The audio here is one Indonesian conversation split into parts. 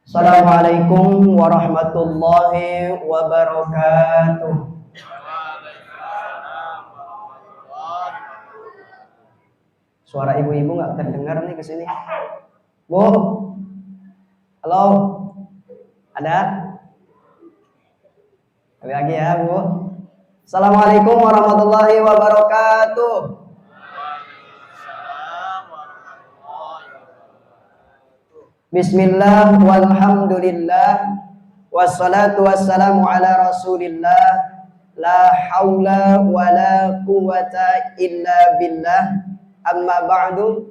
Assalamualaikum warahmatullahi wabarakatuh. Suara ibu-ibu nggak terdengar nih ke sini. Bu, halo, ada? Kali lagi ya, Bu. Assalamualaikum warahmatullahi wabarakatuh. Bismillah walhamdulillah wassalatu wassalamu ala rasulillah la haula wala quwata illa billah amma ba'du.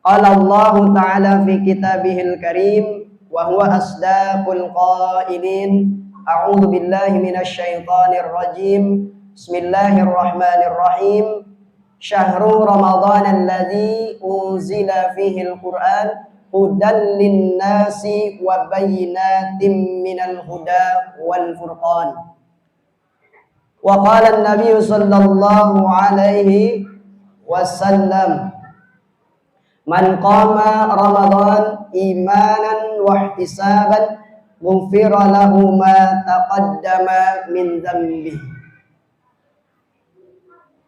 Qala Allah ta'ala fi kitabihil karim wa huwa asdaqul qailin. A'udzu billahi minasy syaithanir rajim. Bismillahirrahmanirrahim. Syahrul Ramadan alladzi unzila fihi al-Qur'an hudan linnasi wa bayyinatin minal huda wal furqan. Wa qala an-nabiy sallallahu alaihi wasallam, man qama ramadan imanan wa ihtisaban ghufira lahu ma taqaddama min dhanbi.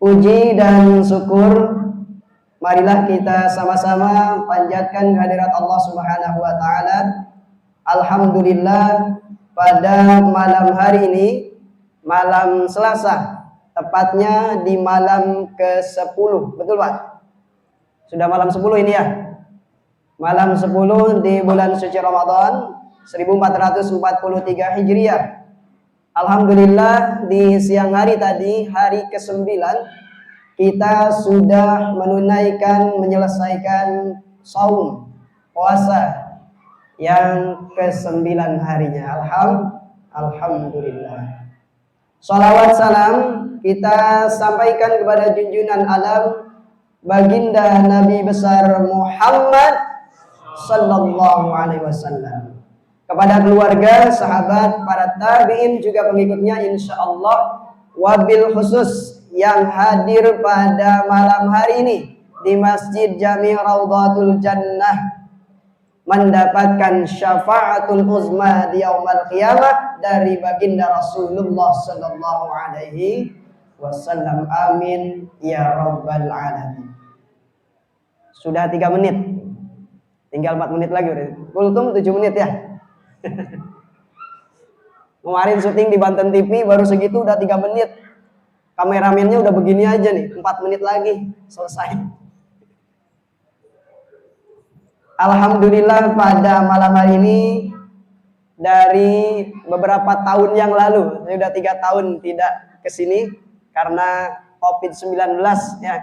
Puji dan syukur marilah kita sama-sama panjatkan kehadirat Allah Subhanahu wa taala. Alhamdulillah, pada malam hari ini, malam Selasa, tepatnya di malam ke-10. Betul, Pak? Sudah malam 10 ini ya? Malam 10 di bulan suci Ramadan 1443 Hijriah. Alhamdulillah, di siang hari tadi, hari ke-9, kita sudah menyelesaikan saum puasa yang ke-9 harinya. Alhamdulillah. Salawat salam kita sampaikan kepada junjungan alam baginda Nabi besar Muhammad sallallahu alaihi wasallam, kepada keluarga, sahabat, para tabi'in juga pengikutnya insyaallah, wabil khusus yang hadir pada malam hari ini di Masjid Jami' Raudhatul Jannah mendapatkan syafaatul uzma di yaumil qiyamah dari baginda Rasulullah sallallahu alaihi wasallam. Amin ya rabbal alamin. Sudah 3 menit. Tinggal 4 menit lagi udah. Kultum 7 menit ya. Kemarin syuting di Banten TV baru segitu udah 3 menit. Kameramennya udah begini aja nih, 4 menit lagi selesai. Alhamdulillah, pada malam hari ini dari beberapa tahun yang lalu, saya udah 3 tahun tidak kesini karena COVID-19 ya,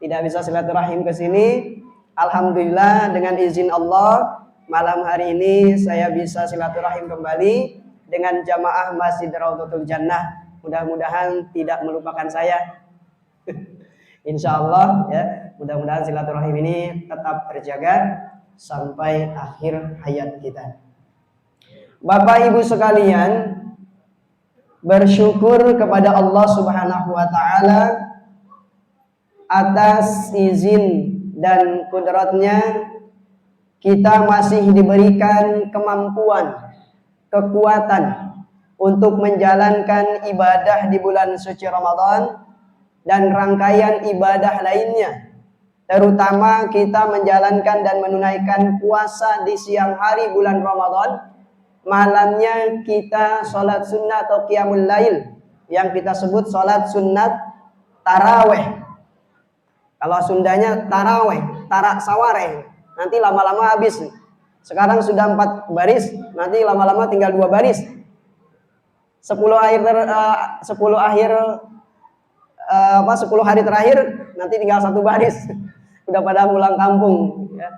tidak bisa silaturahim kesini. Alhamdulillah, dengan izin Allah, malam hari ini saya bisa silaturahim kembali dengan jamaah Masjid Raudhatul Jannah. Mudah-mudahan tidak melupakan saya. Insya Allah ya, mudah-mudahan silaturahim ini tetap terjaga sampai akhir hayat kita. Bapak Ibu sekalian, bersyukur kepada Allah Subhanahu wa taala atas izin dan kudratnya kita masih diberikan kemampuan, kekuatan untuk menjalankan ibadah di bulan suci Ramadan dan rangkaian ibadah lainnya. Terutama kita menjalankan dan menunaikan puasa di siang hari bulan Ramadan. Malamnya kita sholat sunnah atau qiyamul lail, yang kita sebut sholat sunnat taraweh. Kalau Sundanya taraweh, tarak sawareh, nanti lama-lama habis. Sekarang sudah 4 baris, nanti lama-lama tinggal 2 baris. 10 hari terakhir nanti tinggal 1 baris. Udah pada pulang kampung ya.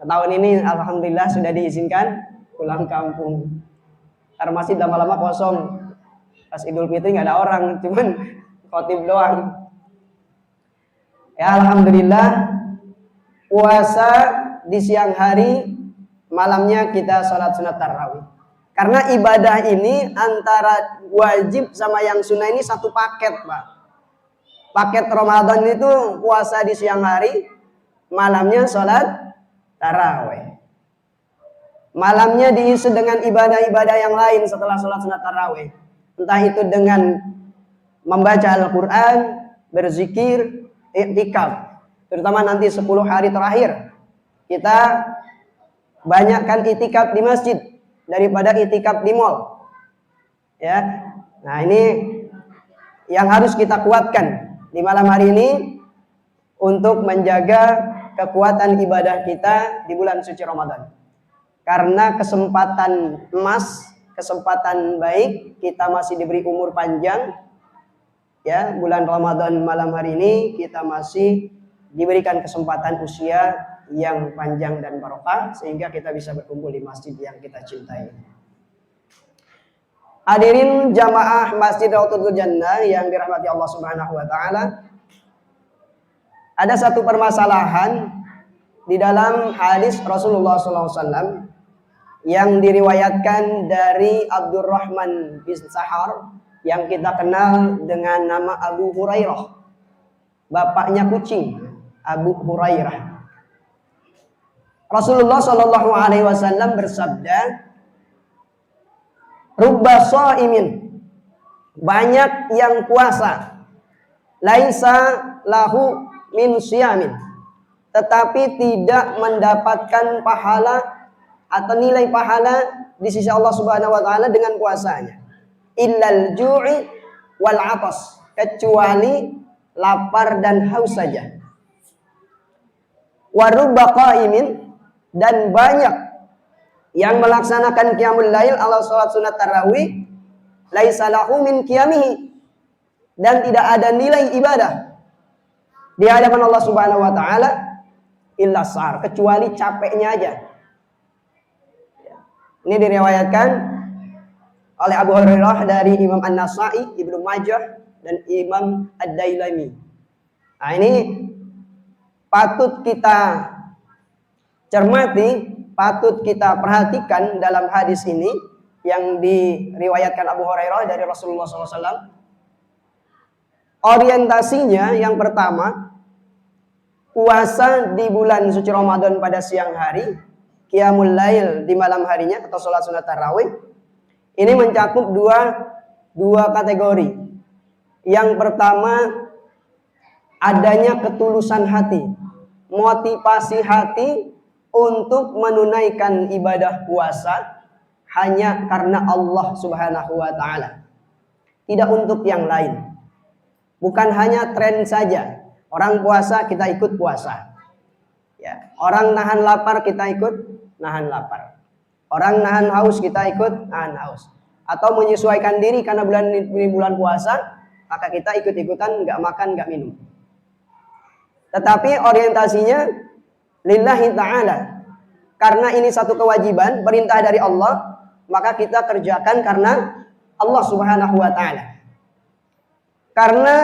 Tahun ini alhamdulillah sudah diizinkan pulang kampung. Karena masih lama-lama kosong. Pas Idul Fitri nggak ada orang, cuman khotib doang. Ya alhamdulillah, puasa di siang hari, malamnya kita sholat sunat tarawih. Karena ibadah ini antara wajib sama yang sunnah ini satu paket, Pak. Paket Ramadan itu puasa di siang hari, malamnya sholat tarawih. Malamnya diisi dengan ibadah-ibadah yang lain setelah sholat sunat tarawih. Entah itu dengan membaca Al-Quran, berzikir, i'tikaf. Terutama nanti 10 hari terakhir. Kita banyakkan i'tikaf di masjid daripada i'tikaf di mall. Ya. Nah, ini yang harus kita kuatkan di malam hari ini untuk menjaga kekuatan ibadah kita di bulan suci Ramadan. Karena kesempatan emas, kesempatan baik, kita masih diberi umur panjang. Ya, bulan Ramadan malam hari ini kita masih diberikan kesempatan usia yang panjang dan barokah sehingga kita bisa berkumpul di masjid yang kita cintai. Hadirin jamaah Masjid Raudhatul Jannah yang dirahmati Allah Subhanahu wa taala. Ada satu permasalahan di dalam hadis Rasulullah SAW yang diriwayatkan dari Abdurrahman bin Sahar yang kita kenal dengan nama Abu Hurairah, bapaknya kucing, Abu Hurairah. Rasulullah SAW bersabda, "Rubba shaimin," banyak yang puasa, "laisa lahu min siyamin," tetapi tidak mendapatkan pahala atau nilai pahala di sisi Allah Subhanahu wa taala dengan puasanya. Illal ju'i wal 'atas, kecuali lapar dan haus saja. Wa rubba qa'imin, dan banyak yang melaksanakan qiyamul lail atau salat sunat tarawih, laisa lahu min qiyamihi, dan tidak ada nilai ibadah di hadapan Allah Subhanahu wa taala illa sar, kecuali capeknya aja. Ini diriwayatkan oleh Abu Hurairah dari Imam An-Nasa'i, Ibnu Majah, dan Imam Ad-Dailami. Nah, ini patut kita cermati, patut kita perhatikan dalam hadis ini yang diriwayatkan Abu Hurairah dari Rasulullah SAW. Orientasinya yang pertama, puasa di bulan suci Ramadan pada siang hari, qiyamul lail di malam harinya atau sholat sunat tarawih. Ini mencakup dua kategori. Yang pertama, adanya ketulusan hati, motivasi hati untuk menunaikan ibadah puasa hanya karena Allah Subhanahu wa taala. Tidak untuk yang lain. Bukan hanya tren saja. Orang puasa kita ikut puasa. Ya, orang nahan lapar kita ikut nahan lapar. Orang nahan haus kita ikut nahan haus. Atau menyesuaikan diri karena bulan puasa, maka kita ikut-ikutan nggak makan, nggak minum. Tetapi orientasinya lillahi ta'ala. Karena ini satu kewajiban, perintah dari Allah, maka kita kerjakan karena Allah Subhanahu wa ta'ala. Karena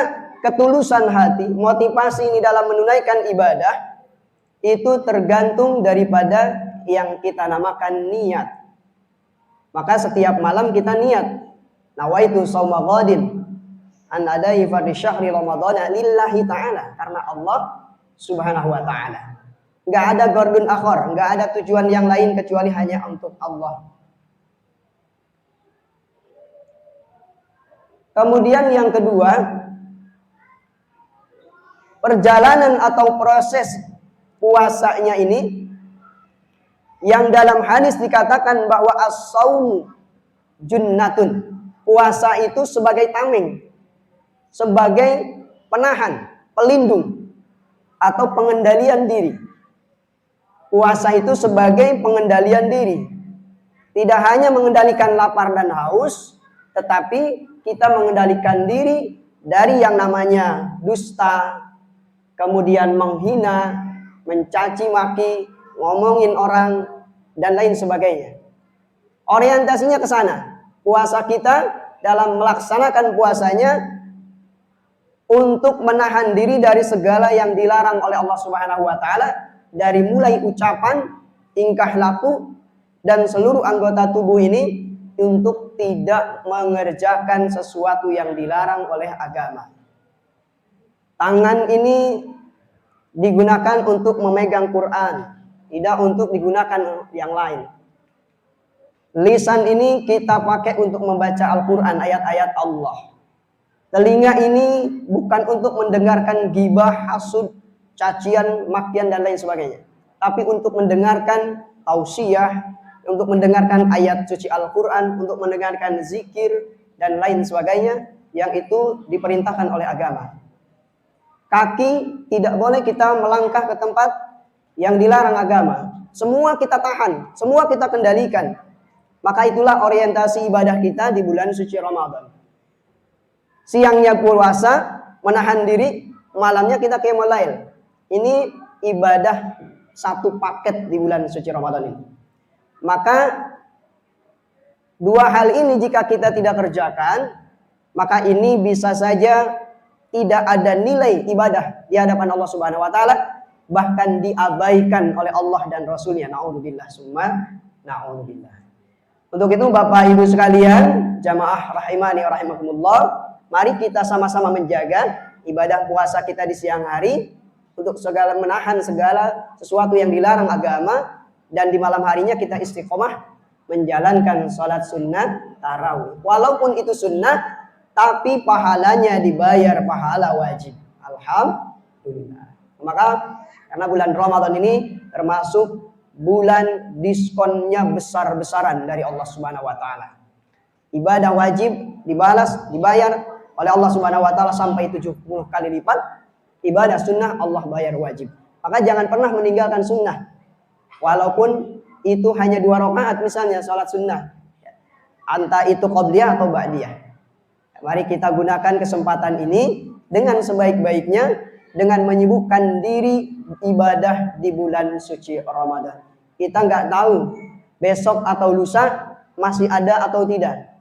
ketulusan hati, motivasi ini dalam menunaikan ibadah, itu tergantung daripada yang kita namakan niat. Maka setiap malam kita niat, nawaitu shauma ghadin an adai fardhi syahri ramadhana lillahi ta'ala, karena Allah Subhanahu wa ta'ala. Enggak ada gordun akhor, enggak ada tujuan yang lain kecuali hanya untuk Allah. Kemudian yang kedua, perjalanan atau proses puasanya ini yang dalam hadis dikatakan bahwa as-saumu junnatun. Puasa itu sebagai tameng, sebagai penahan, pelindung atau pengendalian diri. Puasa itu sebagai pengendalian diri. Tidak hanya mengendalikan lapar dan haus, tetapi kita mengendalikan diri dari yang namanya dusta, kemudian menghina, mencaci maki, ngomongin orang, dan lain sebagainya. Orientasinya ke sana. Puasa kita dalam melaksanakan puasanya untuk menahan diri dari segala yang dilarang oleh Allah Subhanahu wa taala, dari mulai ucapan, tingkah laku, dan seluruh anggota tubuh ini untuk tidak mengerjakan sesuatu yang dilarang oleh agama. Tangan ini digunakan untuk memegang Quran, tidak untuk digunakan yang lain. Lisan ini kita pakai untuk membaca Al-Quran, ayat-ayat Allah. Telinga ini bukan untuk mendengarkan gibah, hasud, cacian, makian, dan lain sebagainya. Tapi untuk mendengarkan tausiah, untuk mendengarkan ayat suci Al-Quran, untuk mendengarkan zikir, dan lain sebagainya, yang itu diperintahkan oleh agama. Kaki tidak boleh kita melangkah ke tempat yang dilarang agama. Semua kita tahan, semua kita kendalikan. Maka itulah orientasi ibadah kita di bulan suci Ramadan. Siangnya puasa, menahan diri, malamnya kita qiyamul lail. Ini ibadah satu paket di bulan suci Ramadan ini. Maka dua hal ini jika kita tidak kerjakan, maka ini bisa saja tidak ada nilai ibadah di hadapan Allah Subhanahu wa taala, bahkan diabaikan oleh Allah dan Rasulnya. Na'udzubillah summa na'udzubillah. Untuk itu Bapak Ibu sekalian, jamaah rahimani wa rahimakumullah, mari kita sama-sama menjaga ibadah puasa kita di siang hari untuk segala menahan segala sesuatu yang dilarang agama, dan di malam harinya kita istiqomah menjalankan sholat sunnah tarawih. Walaupun itu sunnah, tapi pahalanya dibayar pahala wajib. Alhamdulillah. Maka karena bulan Ramadan ini termasuk bulan diskonnya besar-besaran dari Allah Subhanahu wa taala. Ibadah wajib dibayar oleh Allah Subhanahu wa taala sampai 70 kali lipat. Ibadah sunnah Allah bayar wajib. Maka jangan pernah meninggalkan sunnah. Walaupun itu hanya 2 rakaat misalnya salat sunnah. Entah itu qabliyah atau ba'diyah. Mari kita gunakan kesempatan ini dengan sebaik-baiknya dengan menyibukkan diri ibadah di bulan suci Ramadan. Kita nggak tahu besok atau lusa masih ada atau tidak.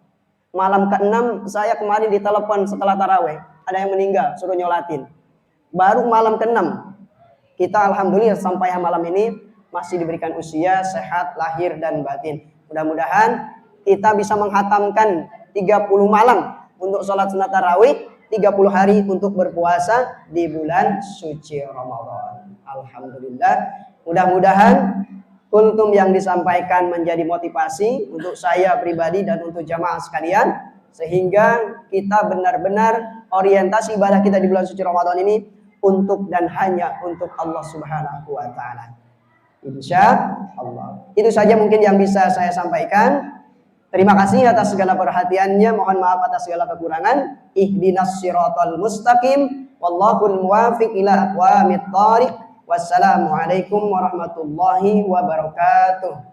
Malam ke-6 saya kemarin ditelepon setelah taraweh, ada yang meninggal, suruh nyolatin. Baru malam ke-6 kita alhamdulillah sampai malam ini masih diberikan usia, sehat, lahir dan batin. Mudah-mudahan kita bisa menghatamkan 30 malam untuk sholat sunat tarawih, 30 hari untuk berpuasa di bulan suci Ramadan. Alhamdulillah. Mudah-mudahan kuntum yang disampaikan menjadi motivasi untuk saya pribadi dan untuk jamaah sekalian, sehingga kita benar-benar orientasi ibadah kita di bulan suci Ramadan ini untuk dan hanya untuk Allah Subhanahu wa taala. Insya Allah. Itu saja mungkin yang bisa saya sampaikan. Terima kasih atas segala perhatiannya. Mohon maaf atas segala kekurangan. Ihdinas siratal mustaqim. Wallahul muwafiq ila aqwamit thariq. Wassalamualaikum warahmatullahi wabarakatuh.